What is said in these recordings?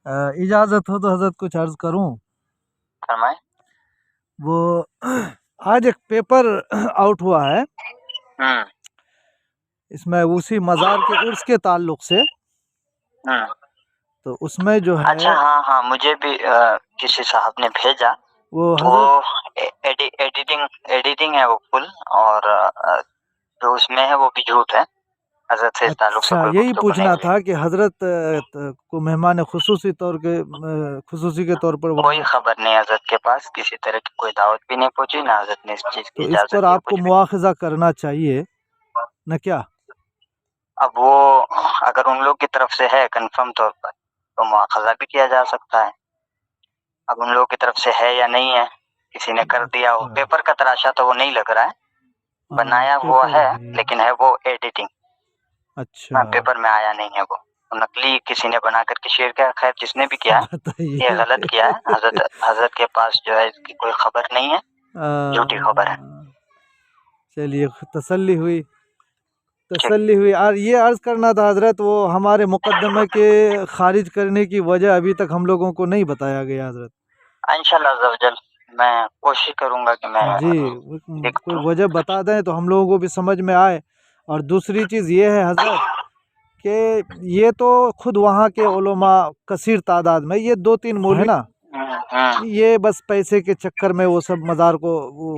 इजाज़त हो तो हजरत कुछ अर्ज करूं। फरमाएं। वो आज एक पेपर आउट हुआ है, इसमें उसी मज़ार के उर्स के ताल्लुक से, तो उसमें जो है अच्छा, हाँ, मुझे भी किसी साहब ने भेजा, वो तो एडिटिंग है वो फुल, और जो उसमें है वो भी झूठ है। हजरत से इस ताल्लुक से अच्छा, कोई यही गुफ्तगू पूछना नहीं हुई। था कि हजरत को मेहमान खुसूसी के तौर पर कोई खबर नहीं हजरत के पास, किसी तरह की कोई दावत भी नहीं पहुंची, ना हजरत ने इस चीज की तो इस इजाजत पर दी है आपको कुछ भी। मुआखजा करना चाहिए न क्या? अब वो अगर उन लोग की तरफ से है कंफर्म तौर पर, तो मुआखजा भी किया जा सकता है। अब उन लोगों की तरफ से है या नहीं है, किसी ने कर दिया हो। पेपर का तराशा तो वो नहीं लग रहा है, बनाया हुआ है, लेकिन है वो एडिटिंग। अच्छा, पेपर में आया नहीं है वो नकली किसी ने बना करके शेयर किया। खैर, जिसने भी किया है ये गलत किया है। हजरत के पास जो है इसकी कोई खबर नहीं है, झूठी खबर है। चलिए, तसल्ली हुई। और ये अर्ज करना था हजरत, वो हमारे मुकदमे के खारिज करने की वजह अभी तक हम लोगों को नहीं बताया गया हजरत। इंशाल्लाह अज़्ज़ा मैं कोशिश करूंगा कि मैं जी, कोई वजह बता दें तो हम लोगों को भी समझ में आए। और दूसरी चीज़ ये है हजरत कि ये तो खुद वहाँ के उलमा कसीर तादाद में, ये 2-3 मौलवी है ना, ये बस पैसे के चक्कर में वो सब मज़ार को वो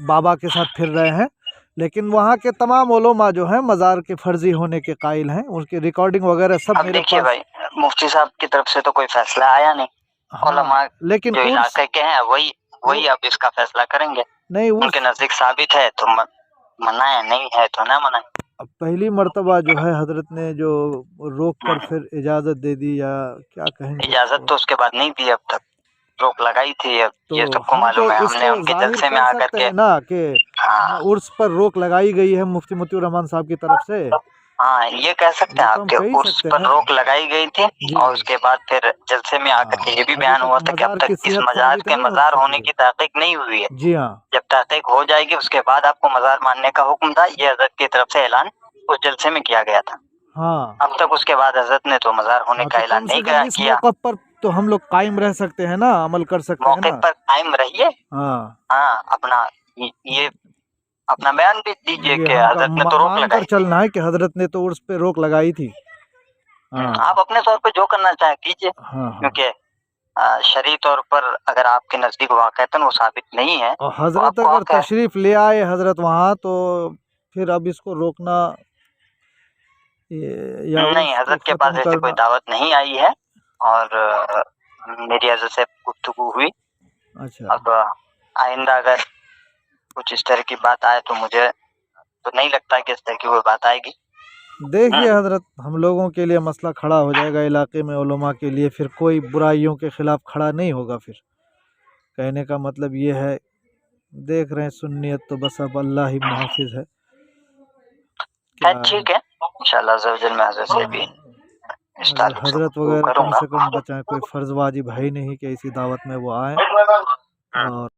बाबा के साथ फिर रहे हैं। लेकिन वहाँ के तमाम उलमा जो हैं मज़ार के फर्जी होने के कायल हैं, उनकी रिकॉर्डिंग वगैरह सब अब मेरे देखिए पास। भाई, मुफ्ती साहब की तरफ से तो कोई फैसला आया नहीं। उलमा लेकिन जो इलाके के हैं वही अब इसका फैसला करेंगे। नहीं, उनके नजदीक साबित है तो मनाए, नहीं है तो ना मनाए। अब पहली मर्तबा जो है हजरत ने जो रोक कर फिर इजाज़त दे दी, या क्या कहेंगे, इजाजत तो उसके बाद नहीं दी, अब तक रोक लगाई थी। अब तो ये सबको मालूम है, हमने उनके जलसे में आकर के ना कि उर्स पर रोक लगाई गई है मुफ्ती मोतियुर रहमान साहब की तरफ से। हाँ, ये कह सकते हैं आप कि उर्स पर रोक लगाई गई थी, और उसके बाद फिर जलसे में आकर के ये भी बयान हुआ था कि अब तक इस मज़ार के मज़ार होने की तहकीक नहीं हुई है। जी हाँ, जब तहकीक हो जाएगी उसके बाद आपको मज़ार मानने का हुक्म था। ये हजरत की तरफ से ऐलान उस जलसे में किया गया था। हाँ, अब तक उसके बाद हजरत ने तो मज़ार होने का ऐलान नहीं किया। मौके पर तो हम लोग कायम रह सकते हैं ना, अमल कर सकते हैं ना। मौके पर कायम रहिए। हाँ, अपना ये अपना बयान भी दीजिए कि हजरत ने तो रोक लगाई। चलना है कि हजरत ने तो उर्स पे रोक लगाई थी। आप अपने तौर पे जो करना चाहें कीजिए, क्योंकि शरई तौर पर अगर आपके नजदीक वाक़अतन वो साबित नहीं है, और हजरत अगर तशरीफ ले आए हजरत वहाँ, तो फिर अब इसको रोकना नहीं, हजरत के पास ऐसे कोई दावत नहीं आई है, और मेरी हजरत से गुफ्तगू हुई। अच्छा, अब आइंदा अगर कुछ इस तरह की बात आए तो मुझे तो नहीं लगता कि इस तरह की कोई बात आएगी। देखिए हजरत, हम लोगों के लिए मसला खड़ा हो जाएगा इलाके में, उलमा के लिए फिर कोई बुराइयों के खिलाफ खड़ा नहीं होगा। फिर कहने का मतलब ये है, देख रहे हैं सुन्नियत तो बस अब अल्लाह ही मुहाफिज है। ठीक है, इंशाल्लाह ज़रूर मैं हजरत से भी हजरत वगैरह कम से कम बचाएं, कोई फर्ज वाजिब है ही नहीं कि इसी दावत में वो आए। और